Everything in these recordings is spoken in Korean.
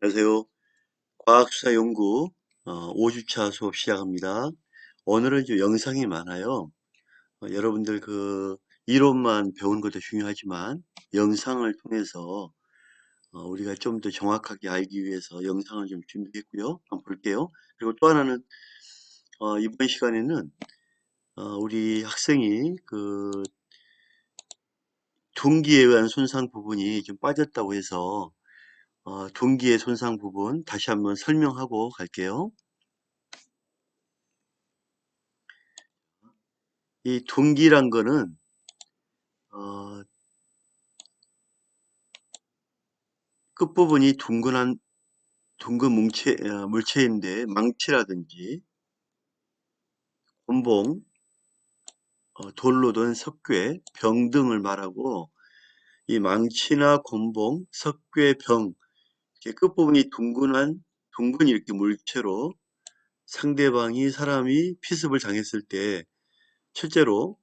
안녕하세요. 과학수사연구 5주차 수업 시작합니다. 오늘은 좀 영상이 많아요. 여러분들 이론만 배우는 것도 중요하지만 영상을 통해서 우리가 좀 더 정확하게 알기 위해서 영상을 좀 준비했고요. 한번 볼게요. 그리고 또 하나는 이번 시간에는 우리 학생이 둔기에 의한 손상 부분이 좀 빠졌다고 해서 둔기의 손상 부분 다시 한번 설명하고 갈게요. 이 둔기란 거는 어, 끝부분이 둥근 물체인데 망치라든지 곤봉, 돌로 된 석괴, 병 등을 말하고 이 망치나 곤봉, 석괴, 병 이렇게 끝부분이 둥근 이렇게 물체로 상대방이 사람이 피습을 당했을 때 실제로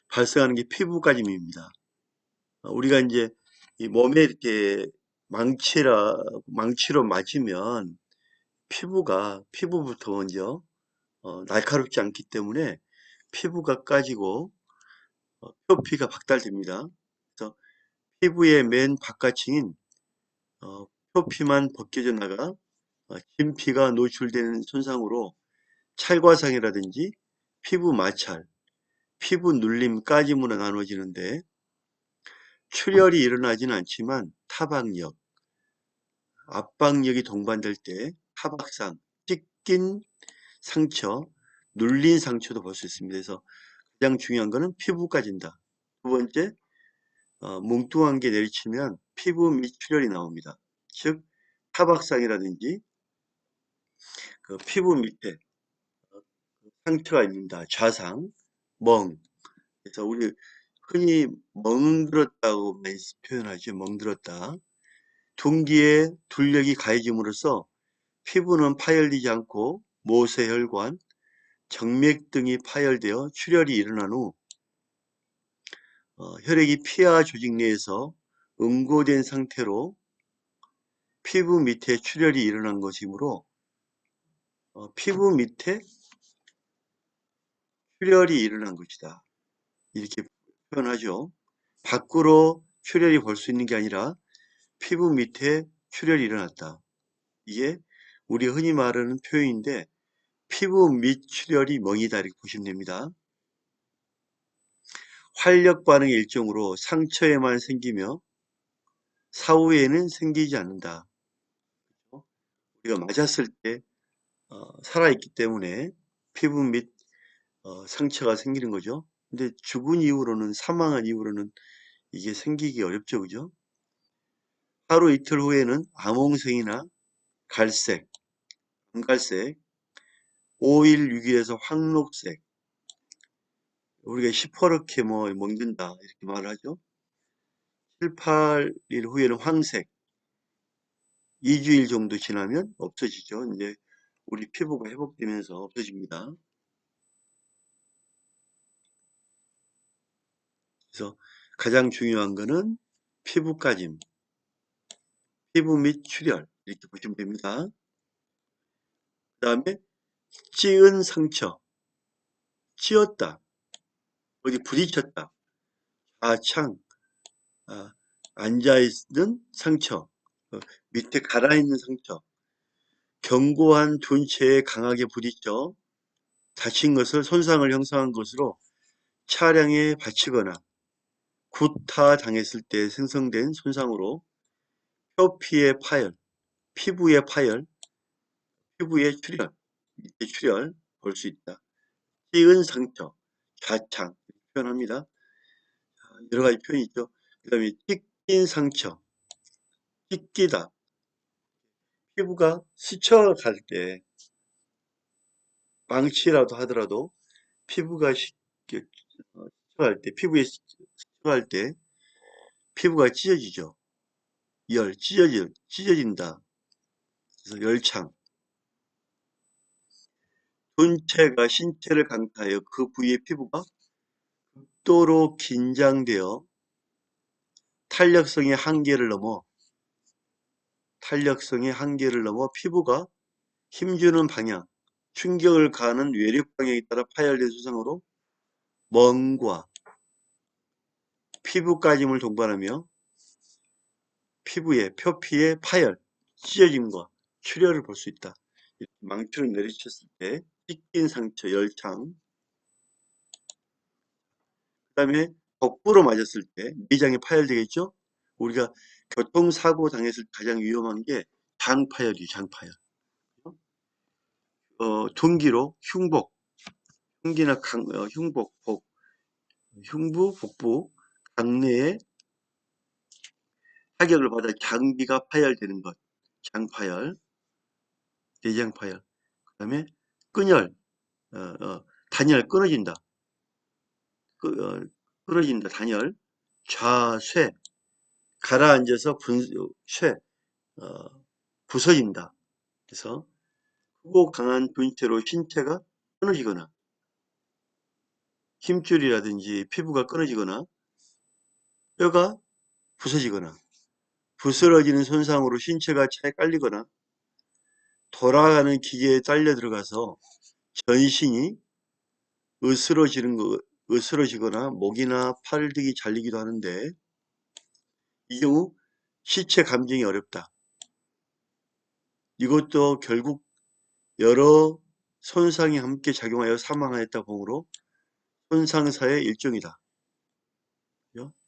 발생하는 게 피부까짐입니다. 우리가 이제 이 몸에 이렇게 망치로 맞으면 피부부터 먼저 날카롭지 않기 때문에 피부가 까지고 표피가 박탈됩니다. 그래서 피부의 맨 바깥층인 표피만 벗겨져 나가 진피가 노출되는 손상으로 찰과상이라든지 피부 마찰, 피부 눌림, 까짐으로 나눠지는데 출혈이 일어나지는 않지만 타박력, 압박력이 동반될 때 타박상, 찢긴 상처, 눌린 상처도 볼 수 있습니다. 그래서 가장 중요한 거는 피부까진다. 두 번째, 뭉뚱한 게 내리치면 피부 및 출혈이 나옵니다. 즉, 타박상이라든지 그 피부 밑에 상처가 있는다. 좌상, 멍. 그래서 우리 흔히 멍들었다고 많이 표현하죠. 멍들었다. 둔기에 둘력이 가해짐으로써 피부는 파열되지 않고 모세혈관, 정맥 등이 파열되어 출혈이 일어난 후 혈액이 피하 조직 내에서 응고된 상태로 피부 밑에 출혈이 일어난 것이므로 피부 밑에 출혈이 일어난 것이다. 이렇게 표현하죠. 밖으로 출혈이 볼 수 있는 게 아니라 피부 밑에 출혈이 일어났다. 이게 우리 흔히 말하는 표현인데 피부 밑 출혈이 멍이다 이렇게 보시면 됩니다. 활력 반응의 일종으로 상처에만 생기며 사후에는 생기지 않는다. 우리가 맞았을 때 살아있기 때문에 피부 및 상처가 생기는 거죠. 근데 죽은 이후로는 사망한 이후로는 이게 생기기 어렵죠, 그죠? 하루 이틀 후에는 암홍색이나 갈색, 은갈색, 5일, 6일에서 황록색, 우리가 시퍼렇게 먹는다 이렇게 말을 하죠. 7, 8일 후에는 황색, 2주일 정도 지나면 없어지죠. 이제 우리 피부가 회복되면서 없어집니다. 그래서 가장 중요한 거는 피부까짐, 피부 및 출혈 이렇게 보시면 됩니다. 그 다음에 찌은 상처, 찌었다, 어디 부딪혔다, 아창, 앉아있는 상처, 밑에 가라앉는 상처, 견고한 둔체에 강하게 부딪혀 다친 것을 손상을 형성한 것으로 차량에 받치거나 구타당했을 때 생성된 손상으로 표피의 파열, 피부의 파열, 피부의 출혈, 밑에 출혈 볼 수 있다. 찌은 상처, 좌창 표현합니다. 여러 가지 표현이 있죠. 그 다음에 찢긴 상처, 찢기다. 피부가 스쳐갈 때, 망치라도 하더라도 피부가 스쳐갈 때, 피부에 스쳐갈 때 피부가 찢어지죠. 찢어진다. 그래서 열창. 본체가 신체를 강타하여 그 부위의 피부가 극도로 긴장되어 탄력성의 한계를 넘어 탄력성의 한계를 넘어 피부가 힘주는 방향, 충격을 가하는 외력 방향에 따라 파열된 손상으로 멍과 피부 까짐을 동반하며 피부의 표피의 파열, 찢어짐과 출혈을 볼 수 있다. 망치로 내리쳤을 때 찢긴 상처, 열창. 그 다음에 거꾸로 맞았을 때 내장이 파열되겠죠. 우리가 교통사고 당했을 때 가장 위험한 게 장파열이에요. 장파열. 둔기로 흉복, 흉기나 흉복, 흉부, 복부, 강내에 타격을 받아 장비가 파열되는 것. 장파열, 내장파열. 그 다음에 끈열, 단열, 끊어진다. 끊어진다. 단열, 좌쇄, 가라앉아서 쇠, 어, 부서진다. 그래서 크고 강한 분체로 신체가 끊어지거나 힘줄이라든지 피부가 끊어지거나 뼈가 부서지거나 부스러지는 손상으로 신체가 차에 깔리거나 돌아가는 기계에 딸려 들어가서 전신이 으스러지거나 목이나 팔 등이 잘리기도 하는데 이 경우 시체 감정이 어렵다. 이것도 결국 여러 손상이 함께 작용하여 사망하였다 보므로 손상사의 일종이다.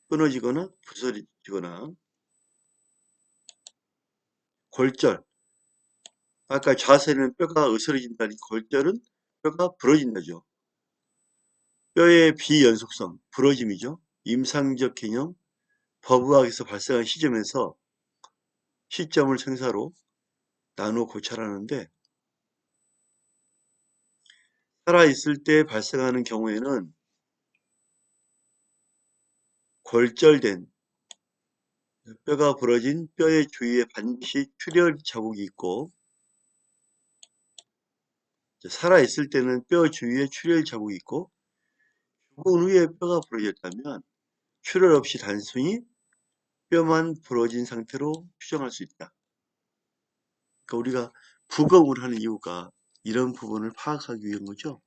끊어지거나 부서지거나 골절. 아까 자세는 뼈가 으스러진다니 골절은 뼈가 부러진다죠. 뼈의 비연속성, 부러짐이죠. 임상적 개념, 법의학에서 발생한 시점을 생사로 나누어 고찰하는데 살아있을 때 발생하는 경우에는 골절된 뼈가 부러진 뼈의 주위에 반드시 출혈 자국이 있고 살아있을 때는 뼈 주위에 출혈 자국이 있고 죽은 후에 뼈가 부러졌다면 출혈 없이 단순히 뼈만 부러진 상태로 추정할 수 있다. 그러니까 우리가 부검을 하는 이유가 이런 부분을 파악하기 위한 거죠.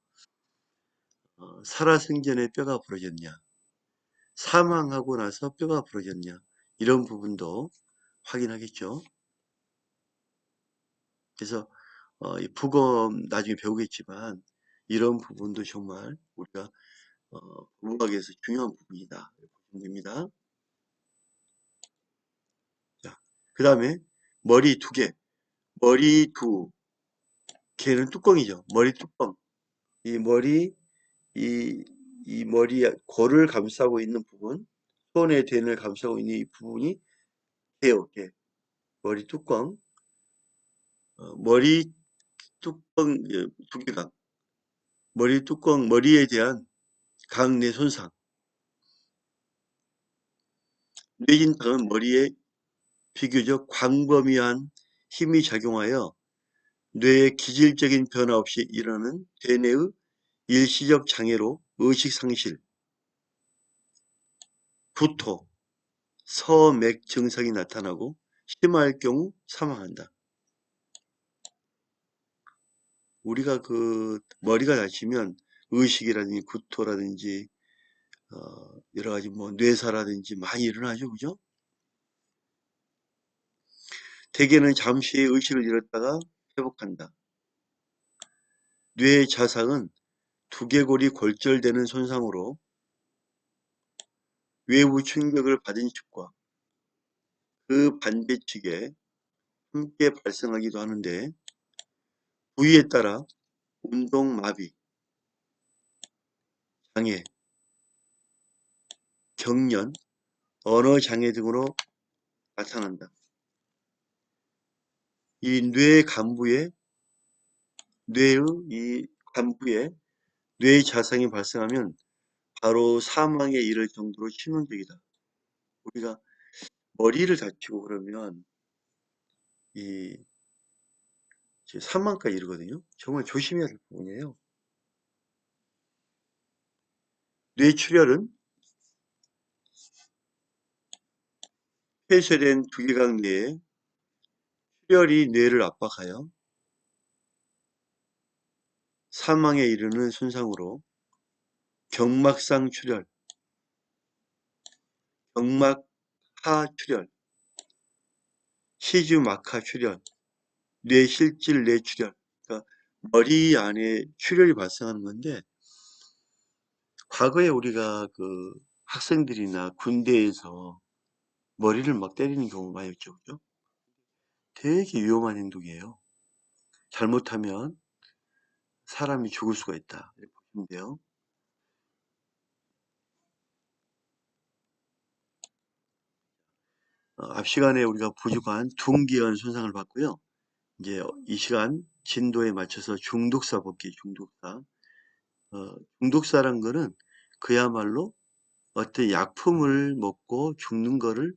살아생전에 뼈가 부러졌냐, 사망하고 나서 뼈가 부러졌냐, 이런 부분도 확인하겠죠. 그래서 이 부검 나중에 배우겠지만 이런 부분도 정말 우리가 문학에서 중요한 부분이다. 보시면 됩니다. 자, 그 다음에 머리 두 개, 머리 두 개는 뚜껑이죠. 머리 뚜껑. 이 머리, 이, 이 머리, 골을 감싸고 있는 부분, 손의 대를 감싸고 있는 이 부분이 개요, 개. 머리 뚜껑. 머리 뚜껑, 두개강. 머리 뚜껑, 머리에 대한 강내 손상. 뇌진탕은 머리에 비교적 광범위한 힘이 작용하여 뇌의 기질적인 변화 없이 일어나는 대뇌의 일시적 장애로 의식 상실, 구토, 서맥 증상이 나타나고 심할 경우 사망한다. 우리가 머리가 다치면 의식이라든지 구토라든지 여러 가지 뇌사라든지 많이 일어나죠, 그죠? 대개는 잠시 의식을 잃었다가 회복한다. 뇌 자상은 두개골이 골절되는 손상으로 외부 충격을 받은 측과 그 반대측에 함께 발생하기도 하는데 부위에 따라 운동마비, 장애, 경련, 언어장애 등으로 나타난다. 이 뇌의 이 간부에 뇌 자상이 발생하면 바로 사망에 이를 정도로 치명적이다. 우리가 머리를 다치고 그러면 이 사망까지 이르거든요. 정말 조심해야 될 부분이에요. 뇌출혈은 폐쇄된 두개강 내에 출혈이 뇌를 압박하여 사망에 이르는 손상으로 경막상 출혈, 경막하 출혈, 시주막하 출혈, 뇌실질 뇌출혈, 그러니까 머리 안에 출혈이 발생하는 건데, 과거에 우리가 그 학생들이나 군대에서 머리를 막 때리는 경우가 많이 있죠, 그죠? 되게 위험한 행동이에요. 잘못하면 사람이 죽을 수가 있다. 이렇게 보시면 돼요. 앞 시간에 우리가 부족한 둔기관 손상을 봤고요. 이제 이 시간 진도에 맞춰서 중독사 볼게요. 중독사. 중독사란 거는 그야말로 어떤 약품을 먹고 죽는 거를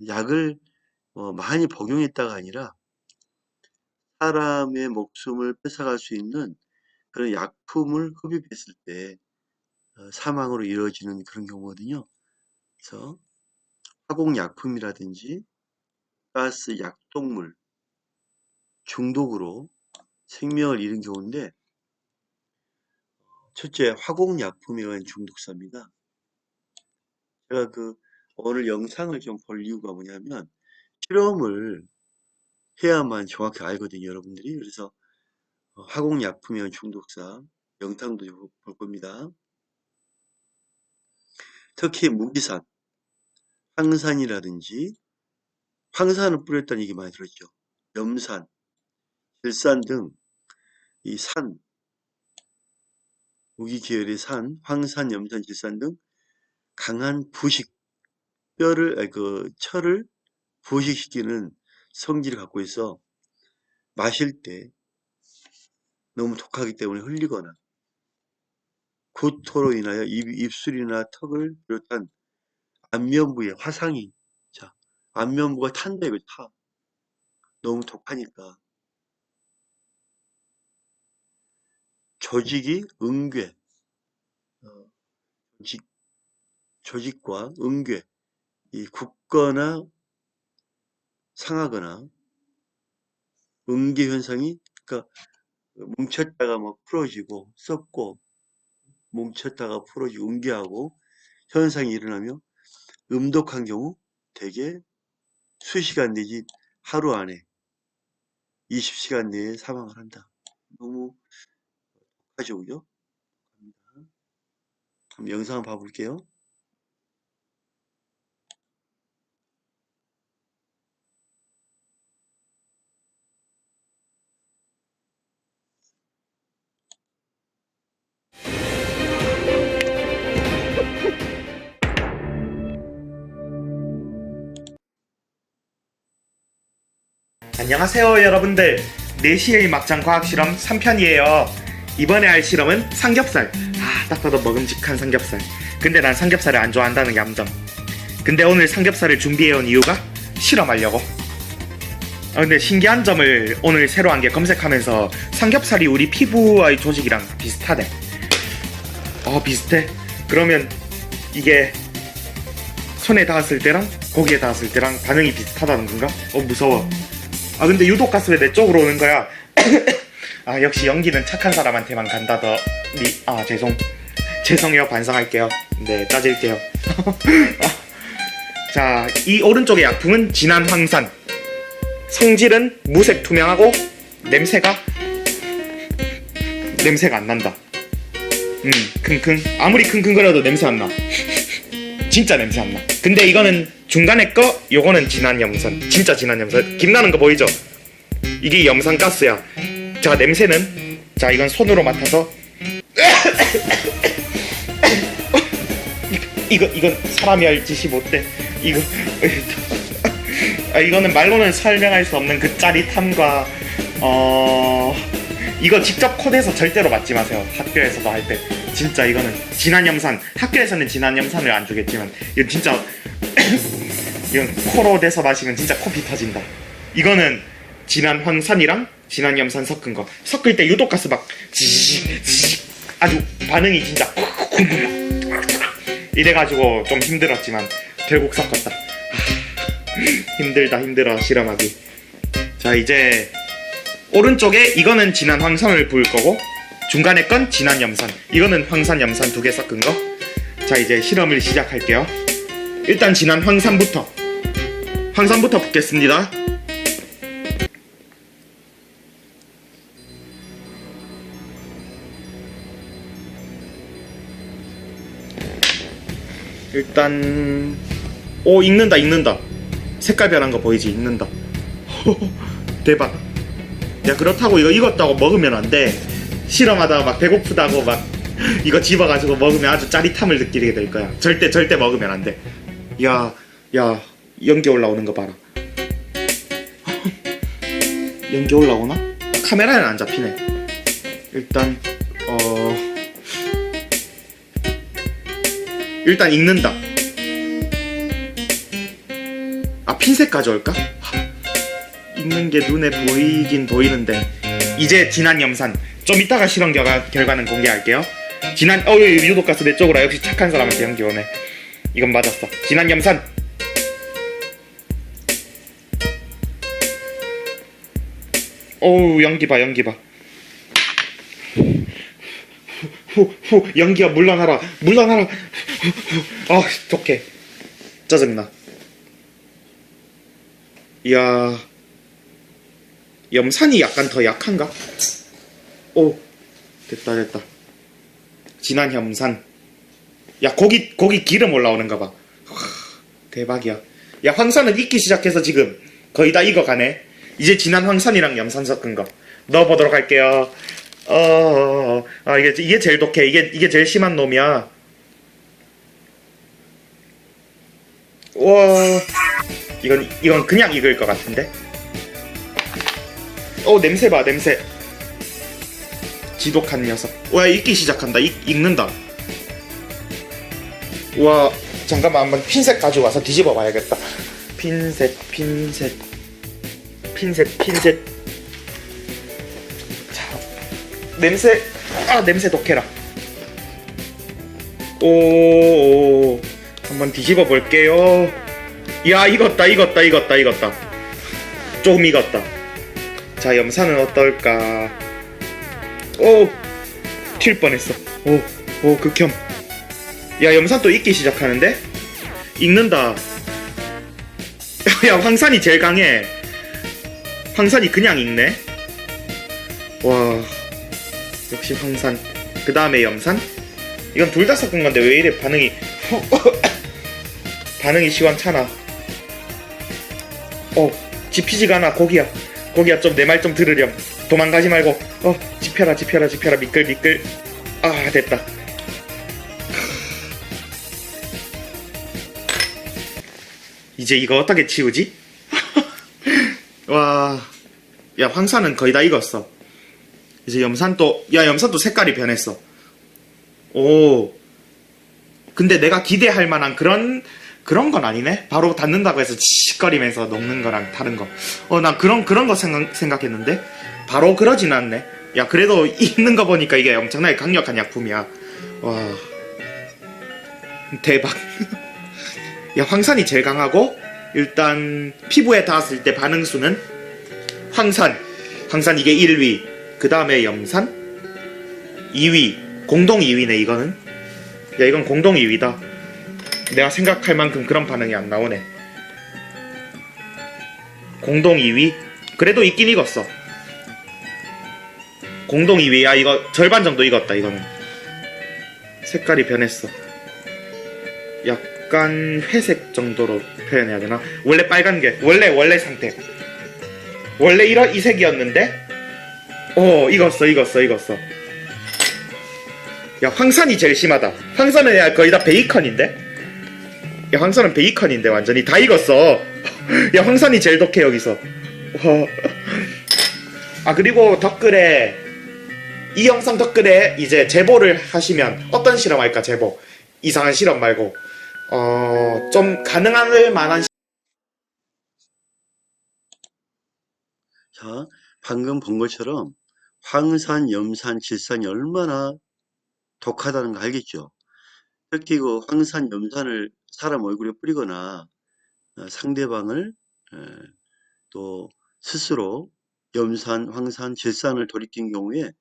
약을 많이 복용했다가 아니라 사람의 목숨을 뺏어갈 수 있는 그런 약품을 흡입했을 때 사망으로 이루어지는 그런 경우거든요. 그래서 화공약품이라든지 가스 약독물 중독으로 생명을 잃은 경우인데, 첫째 화공약품에 의한 중독사입니다. 제가 오늘 영상을 좀 볼 이유가 뭐냐면 실험을 해야만 정확히 알거든요, 여러분들이. 그래서 화공약품에 의한 중독사 영상도 볼 겁니다. 특히 무기산, 황산이라든지 황산을 뿌렸다는 얘기 많이 들었죠. 염산, 질산 등 이 산, 무기 계열의 산, 황산, 염산, 질산 등 강한 부식, 철을 부식시키는 성질을 갖고 있어 마실 때 너무 독하기 때문에 흘리거나 구토로 인하여 입술이나 턱을 비롯한 안면부에 화상이, 자, 안면부가 탄다 이거 타. 너무 독하니까. 조직이 응괴, 조직과 응괴, 이 굽거나 상하거나 응괴 현상이, 그러니까 뭉쳤다가 막 풀어지고 썩고 뭉쳤다가 풀어지고 응괴하고 현상이 일어나며 음독한 경우 대개 수시간 내지 하루 안에 20시간 내에 사망을 한다. 너무 독하죠, 그죠? 한번 영상 한번 봐볼게요. 안녕하세요 여러분들, 4시의 막장 과학실험 3편이에요 이번에 할 실험은 삼겹살. 딱 봐도 먹음직한 삼겹살. 근데 난 삼겹살을 안 좋아한다는 게 암점. 근데 오늘 삼겹살을 준비해온 이유가 실험하려고. 근데 신기한 점을 오늘 새로 한 게, 검색하면서 삼겹살이 우리 피부와의 조직이랑 비슷하대. 비슷해? 그러면 이게 손에 닿았을 때랑 고기에 닿았을 때랑 반응이 비슷하다는 건가? 무서워. 근데 유독 가스 왜 내 쪽으로 오는 거야? 역시 연기는 착한 사람한테만 간다더니. 죄송해요. 반성할게요. 네, 따질게요. 자, 이 오른쪽의 약품은 진한 황산. 성질은 무색 투명하고 냄새가 안 난다. 킁킁. 아무리 킁킁거려도 냄새 안 나. 진짜 냄새 안 나. 근데 이거는 중간에 거, 요거는 진한 염산. 진짜 진한 염산. 김나는 거 보이죠? 이게 염산가스야. 자, 냄새는, 자, 이건 손으로 맡아서 이건 사람이 할 짓이 못돼. 이거는 말로는 설명할 수 없는 그 짜릿함과 이거 직접 콘에서 절대로 맞지 마세요. 학교에서도 할 때. 진짜 이거는 진한 염산. 학교에서는 진한 염산을 안 주겠지만 이건 진짜 이건 코로 대서 마시면 진짜 코피 터진다. 이거는 진한 황산이랑 진한 염산 섞은 거. 섞을 때 유독가스 막 아주 반응이 진짜 이래가지고 좀 힘들었지만 결국 섞었다. 힘들다, 힘들어 실험하기. 자, 이제 오른쪽에 이거는 진한 황산을 부을 거고 중간에 건 진한 염산, 이거는 황산 염산 두 개 섞은 거. 자, 이제 실험을 시작할게요. 일단 진한 황산부터 붓겠습니다. 일단 익는다. 색깔 변한 거 보이지? 익는다. 대박. 야, 그렇다고 이거 익었다고 먹으면 안 돼. 실험하다가 막 배고프다고 막 이거 집어가지고 먹으면 아주 짜릿함을 느끼게 될 거야. 절대 먹으면 안 돼. 야, 연기 올라오는 거 봐라. 연기 올라오나? 카메라에는 안 잡히네. 일단 일단 익는다. 아, 핀셋 가져올까? 익는 게 눈에 보이긴 보이는데. 이제 진한 염산. 좀 이따가 실험 결과는 공개할게요. 진한 유독가스 내 쪽으로. 역시 착한 사람한테 연기 오네. 이건 맞았어. 진한 염산. 연기 봐. 연기야, 물러나라. 좋게. 짜증나. 이야, 염산이 약간 더 약한가? 됐다. 진한 염산. 야, 고기 기름 올라오는가 봐. 대박이야. 야, 황산은 익기 시작해서 지금 거의 다 익어가네. 이제 진한 황산이랑 염산 섞은 거 넣어보도록 할게요. 이게 제일 독해. 이게 제일 심한 놈이야. 와, 이건 그냥 익을 것 같은데. 냄새 봐, 냄새. 지독한 녀석. 와, 익기 시작한다. 익는다. 와, 잠깐만, 한번 핀셋 가져와서 뒤집어 봐야겠다. 핀셋. 자, 냄새 독해라. 한번 뒤집어 볼게요. 야, 익었다. 조금 익었다. 자, 염산은 어떨까? 튈 뻔했어. 극혐. 야, 염산 또 익기 시작하는데? 익는다. 야, 황산이 제일 강해. 황산이 그냥 익네. 와, 역시 황산. 그 다음에 염산. 이건 둘 다 섞은 건데 왜 이래 반응이 시원찮아. 집히지가 않아. 고기야, 좀 내 말 좀 들으렴. 도망가지 말고. 집혀라. 미끌. 됐다. 이제 이거 어떻게 치우지? 와, 야, 황산은 거의 다 익었어. 이제 염산도 색깔이 변했어. 근데 내가 기대할 만한 그런 건 아니네. 바로 닫는다고 해서 치익거리면서 녹는 거랑 다른 거. 난 그런 거 생각했는데 바로 그러진 않네. 야, 그래도 익는 거 보니까 이게 엄청나게 강력한 약품이야. 와, 대박. 야, 황산이 제일 강하고, 일단 피부에 닿았을 때 반응수는 황산 이게 1위, 그 다음에 염산 2위, 공동 2위네. 이거는, 야, 이건 공동 2위다. 내가 생각할 만큼 그런 반응이 안 나오네. 공동 2위. 그래도 익긴 익었어. 공동 2위. 야, 이거 절반 정도 익었다. 이거는 색깔이 변했어. 약간 회색 정도로 표현해야 되나? 원래 빨간 게 원래 상태. 원래 이 색이었는데 익었어. 야, 황산이 제일 심하다. 황산은 야, 거의 다 베이컨인데? 야, 황산은 베이컨인데 완전히 다 익었어. 야, 황산이 제일 독해 여기서. 그리고 댓글에, 이 영상 댓글에 이제 제보를 하시면 어떤 실험할까? 제보. 이상한 실험 말고 좀 가능할 만한. 자, 방금 본 것처럼 황산, 염산, 질산이 얼마나 독하다는 거 알겠죠? 특히 그 황산, 염산을 사람 얼굴에 뿌리거나 상대방을 또 스스로 염산, 황산, 질산을 돌이킨 경우에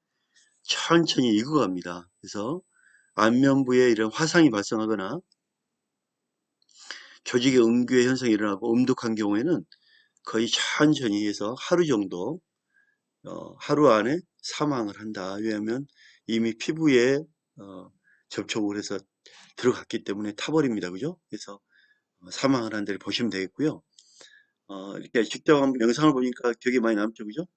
천천히 익어갑니다. 그래서 안면부에 이런 화상이 발생하거나 조직의 응규의 현상이 일어나고 음독한 경우에는 거의 천천히 해서 하루 정도, 하루 안에 사망을 한다. 왜냐하면 이미 피부에 접촉을 해서 들어갔기 때문에 타버립니다. 그죠? 그래서 사망을 한다를 보시면 되겠고요. 이렇게 직접 한번 영상을 보니까 기억이 많이 남죠. 그죠?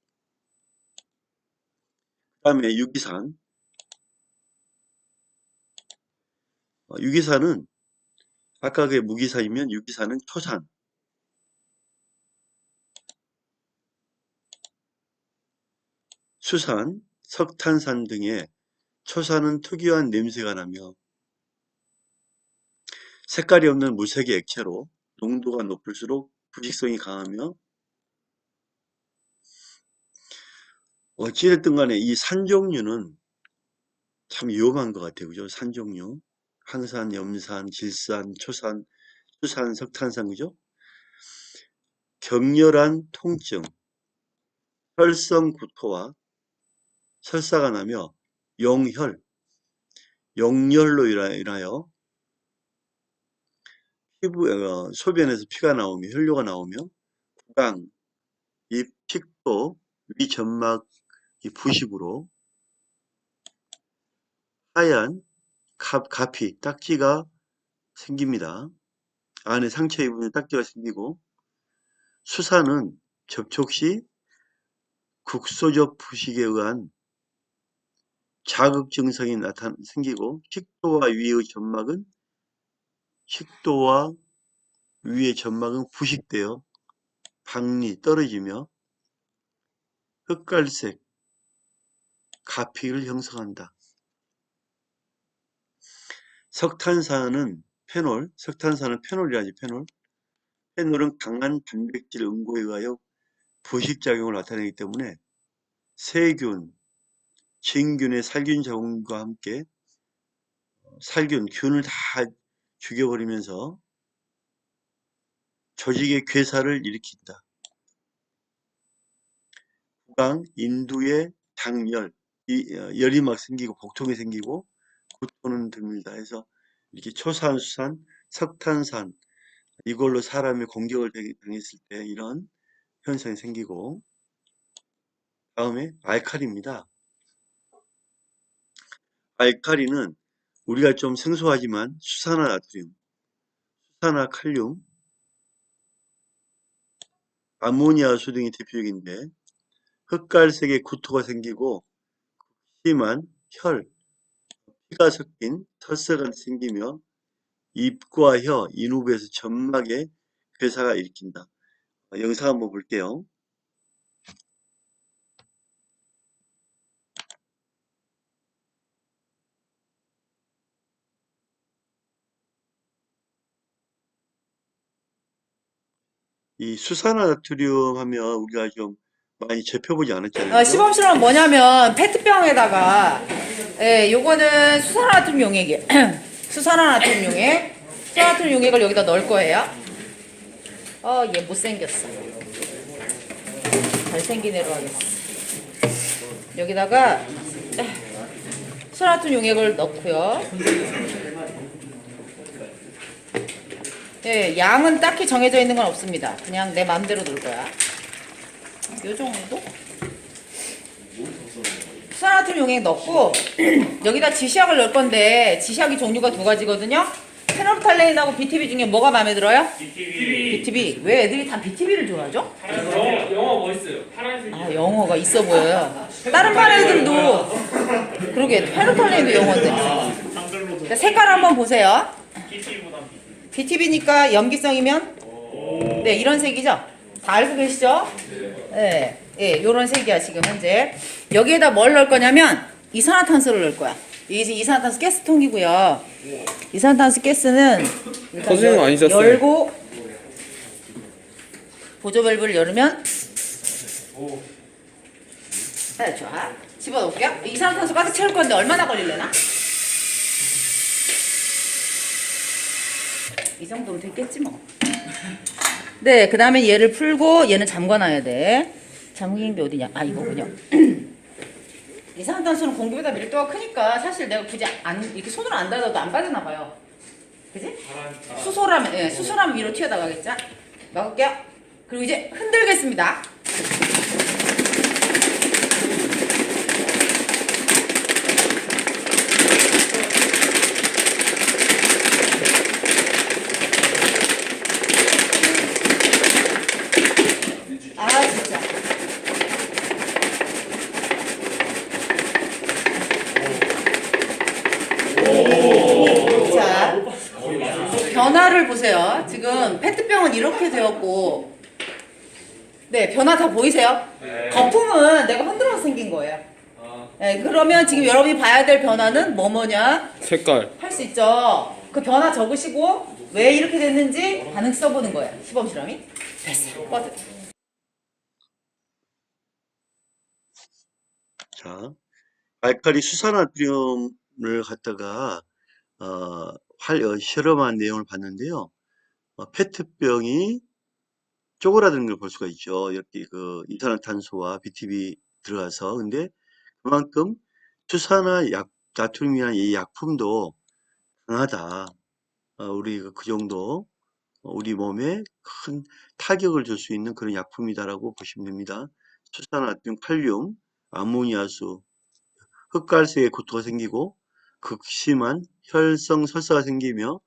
그 다음에 유기산. 유기산은 아까 그게 무기산이면 유기산은 초산, 수산, 석탄산 등의 초산은 특유한 냄새가 나며 색깔이 없는 무색의 액체로 농도가 높을수록 부식성이 강하며 어찌됐든 간에 이 산 종류는 참 위험한 것 같아요. 그죠? 산 종류. 항산, 염산, 질산, 초산, 수산, 석탄산. 그죠? 격렬한 통증, 혈성 구토와 설사가 나며 용혈, 용열로 인하여 소변에서 피가 나오며 혈류가 나오며 구강, 입, 픽도, 위 점막 부식으로 하얀 가피, 딱지가 생깁니다. 안에 상처 입으면 딱지가 생기고 수사는 접촉 시 국소적 부식에 의한 자극 증상이 생기고 식도와 위의 점막은 부식되어 박리 떨어지며 흑갈색 가피를 형성한다. 석탄산은 페놀이라지 페놀. 페놀은 강한 단백질 응고에 의하여 부식작용을 나타내기 때문에 세균, 진균의 살균 작용과 함께 균을 다 죽여버리면서 조직의 괴사를 일으킨다. 구강, 인두에 장열, 열이 막 생기고 복통이 생기고 구토는 듭니다. 해서 이렇게 초산, 수산, 석탄산 이걸로 사람이 공격을 당했을 때 이런 현상이 생기고 다음에 알칼리입니다. 알칼리는 우리가 좀 생소하지만 수산화 나트륨, 수산화 칼륨, 아모니아수 등이 대표적인데 흑갈색의 구토가 생기고 심한 피가 섞인 털새가 생기며 입과 혀, 인후부에서 점막에 괴사가 일으킨다. 영상 한번 볼게요. 이 수산화나트륨 하면 우리가 좀 많이 접해보지 않았잖아요. 그죠? 시범 실험은 뭐냐면 페트병에다가 요거는 수산화나트륨 용액이에요. 수산화나트륨 용액. 수산화나트륨 용액을 여기다 넣을 거예요. 얘 못생겼어. 잘생긴 애로 하겠어. 여기다가 수산화나트륨 용액을 넣고요. 양은 딱히 정해져 있는 건 없습니다. 그냥 내 마음대로 넣을 거야. 요 정도? 수산화트륨 용액 넣고 여기다 지시약을 넣을 건데 지시약이 종류가 두 가지거든요. 페놀프탈레인하고 BTB 중에 뭐가 마음에 들어요? BTB. 왜 애들이 다 BTB를 좋아하죠? 영어 멋있어요. 파란색. 영어가 있어 보여요. 다른 반 애들도 그러게 페놀프탈레인도 영어인데. 색깔 한번 보세요. BTB니까 염기성이면 네 이런 색이죠? 다 알고 계시죠? 네, 요런 색이야 지금 현재. 여기에다 뭘 넣을 거냐면 이산화탄소를 넣을 거야. 이게 지금 이산화탄소 가스통이고요. 이산화탄소 가스는 선생님 아니셨어요? 열고 보조 밸브를 열으면 좋아. 집어넣을게요. 이산화탄소 가스 채울 건데 얼마나 걸리려나? 이 정도면 됐겠지 뭐. 네, 그 다음에 얘를 풀고 얘는 잠궈놔야 돼. 잠기는 게 어디냐? 아, 이거군요. 이산화탄소는 공기보다 밀도가 크니까 사실 내가 굳이 이렇게 손으로 안 닫아도 안 빠지나 봐요. 그지? 수소라면, 예, 수소라면 위로 튀어나가겠죠? 막을게요. 그리고 이제 흔들겠습니다. 아, 진짜. 자, 변화를 보세요. 지금 페트병은 이렇게 되었고, 네, 변화 다 보이세요? 거품은 내가 흔들어서 생긴 거예요. 네, 그러면 지금 여러분이 봐야 될 변화는 뭐냐? 색깔. 할 수 있죠. 그 변화 적으시고 왜 이렇게 됐는지 반응 써보는 거예요. 시범 실험이. 됐어요. 꺼져. 자, 알칼리 수산화듐을 갖다가 실험한 내용을 봤는데요. 페트병이 쪼그라드는 걸 볼 수가 있죠. 이렇게 그 이산화탄소와 BTB 들어가서. 근데 그만큼 나트륨이라는 이 약품도 강하다. 우리 그 정도 우리 몸에 큰 타격을 줄 수 있는 그런 약품이다라고 보시면 됩니다. 수산화듐, 칼륨, 아모니아수, 흑갈색의 구토가 생기고 극심한 혈성 설사가 생기며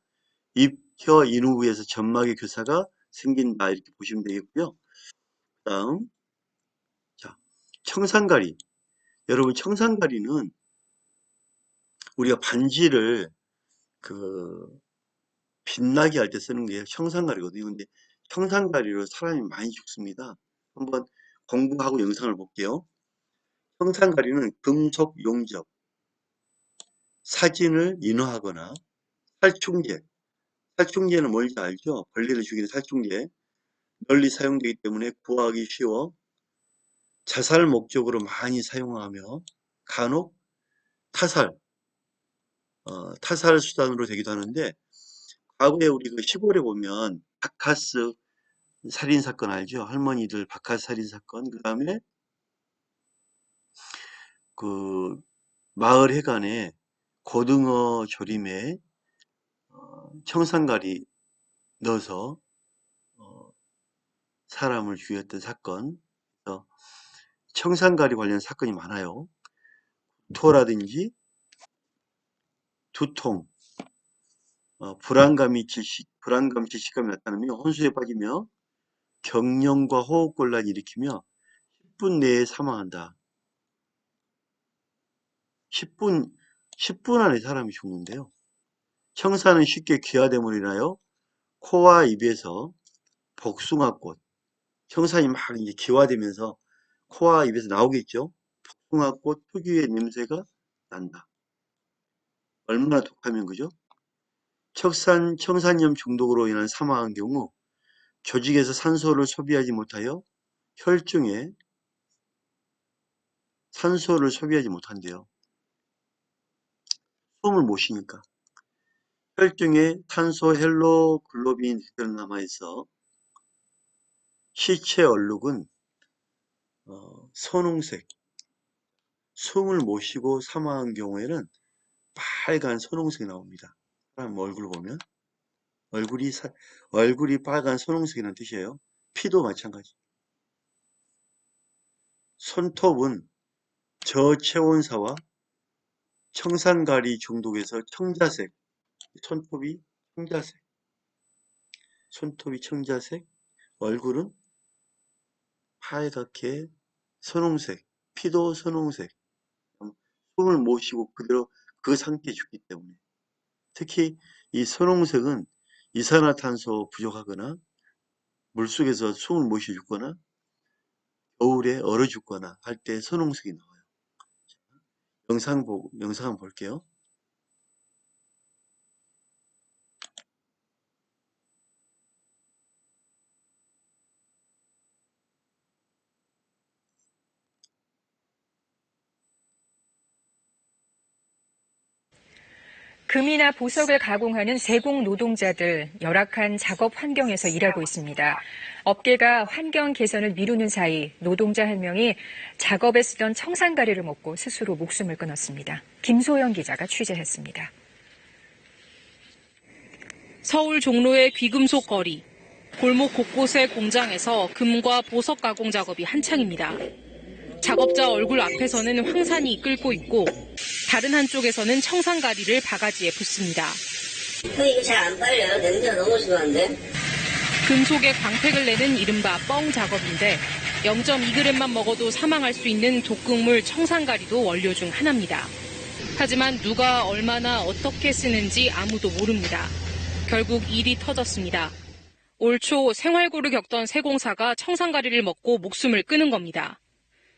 입, 혀, 인후부에서 점막의 교사가 생긴다 이렇게 보시면 되겠고요. 다음, 자, 청산가리. 여러분 청산가리는 우리가 반지를 그 빛나게 할 때 쓰는 게 청산가리거든요. 근데 청산가리로 사람이 많이 죽습니다. 한번 공부하고 영상을 볼게요. 청산가리는 금속 용접, 사진을 인화하거나 살충제, 살충제는 뭔지 알죠? 벌레를 죽이는 살충제. 널리 사용되기 때문에 구하기 쉬워 자살 목적으로 많이 사용하며 간혹 타살, 타살 수단으로 되기도 하는데 과거에 우리 그 시골에 보면 바카스 살인 사건 알죠? 할머니들 바카스 살인 사건. 그다음에 그 마을 해관에 고등어 조림에 청산가리 넣어서 사람을 죽였던 사건. 청산가리 관련 사건이 많아요. 토라든지 두통, 불안감, 질식감이 나타나며 혼수에 빠지며 경련과 호흡곤란을 일으키며 10분 내에 사망한다. 10분 안에 사람이 죽는데요. 청산은 쉽게 기화됨으로 인하여 코와 입에서 복숭아꽃, 청산이 막 이제 기화되면서 코와 입에서 나오겠죠. 복숭아꽃 특유의 냄새가 난다. 얼마나 독하면 그죠? 청산염 중독으로 인한 사망한 경우 조직에서 산소를 소비하지 못하여 혈중에 산소를 소비하지 못한대요. 숨을 못 쉬니까. 혈중에 탄소 헬로글로빈이 그대로 남아있어 시체 얼룩은 선홍색, 숨을 못 쉬고 사망한 경우에는 빨간 선홍색이 나옵니다. 사람 얼굴 보면 얼굴이 빨간 선홍색이라는 뜻이에요. 피도 마찬가지. 손톱은 저체온사와 청산가리 중독에서 청자색, 손톱이 청자색, 손톱이 청자색, 얼굴은 하얗게 선홍색, 피도 선홍색. 숨을 못 쉬고 그대로 그 상태에 죽기 때문에. 특히 이 선홍색은 이산화탄소 부족하거나 물속에서 숨을 못 쉬어 죽거나 겨울에 얼어 죽거나 할 때 선홍색이 나와요. 영상 한번 볼게요. 금이나 보석을 가공하는 세공 노동자들 열악한 작업 환경에서 일하고 있습니다. 업계가 환경 개선을 미루는 사이 노동자 한 명이 작업에 쓰던 청산가리를 먹고 스스로 목숨을 끊었습니다. 김소영 기자가 취재했습니다. 서울 종로의 귀금속 거리. 골목 곳곳의 공장에서 금과 보석 가공 작업이 한창입니다. 작업자 얼굴 앞에서는 황산이 끓고 있고 다른 한쪽에서는 청산가리를 바가지에 붓습니다. 이거 잘 안 빨려요. 냄새가 너무 심한데. 금속에 광택을 내는 이른바 뻥 작업인데 0.2g만 먹어도 사망할 수 있는 독극물 청산가리도 원료 중 하나입니다. 하지만 누가 얼마나 어떻게 쓰는지 아무도 모릅니다. 결국 일이 터졌습니다. 올 초 생활고를 겪던 세공사가 청산가리를 먹고 목숨을 끊은 겁니다.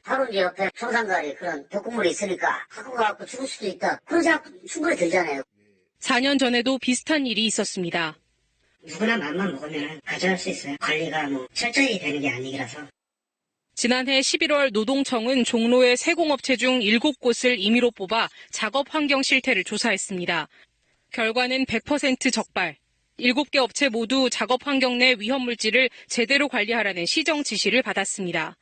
하루지 옆에 청산가리 그런 독극물이 있으니까 갖고 가고 죽을 수도 있다. 그런 생각 충분히 들잖아요. 4년 전에도 비슷한 일이 있었습니다. 누구나 맘만 먹으면 가져갈 수 있어요. 관리가 철저히 되는 게 아니라서. 지난해 11월 노동청은 종로의 세공업체 중 7곳을 임의로 뽑아 작업 환경 실태를 조사했습니다. 결과는 100% 적발. 7개 업체 모두 작업 환경 내 위험 물질을 제대로 관리하라는 시정 지시를 받았습니다.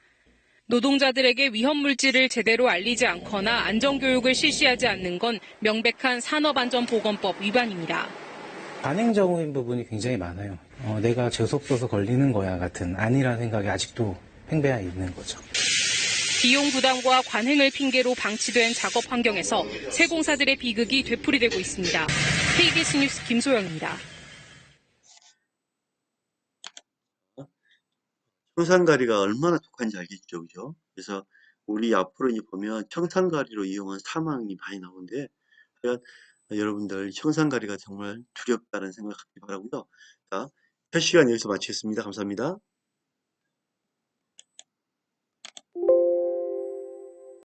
노동자들에게 위험 물질을 제대로 알리지 않거나 안전교육을 실시하지 않는 건 명백한 산업안전보건법 위반입니다. 단행적인 부분이 굉장히 많아요. 내가 재수없어서 걸리는 거야 같은 아니라는 생각이 아직도 팽배해 있는 거죠. 비용 부담과 관행을 핑계로 방치된 작업 환경에서 세공사들의 비극이 되풀이되고 있습니다. KBS 뉴스 김소영입니다. 청산가리가 얼마나 독한지 알겠죠, 그죠? 그래서 우리 앞으로 이제 보면 청산가리로 이용한 사망이 많이 나오는데, 하여간 여러분들 청산가리가 정말 두렵다는 생각하기 바라고요. 자, 첫 시간 여기서 마치겠습니다. 감사합니다.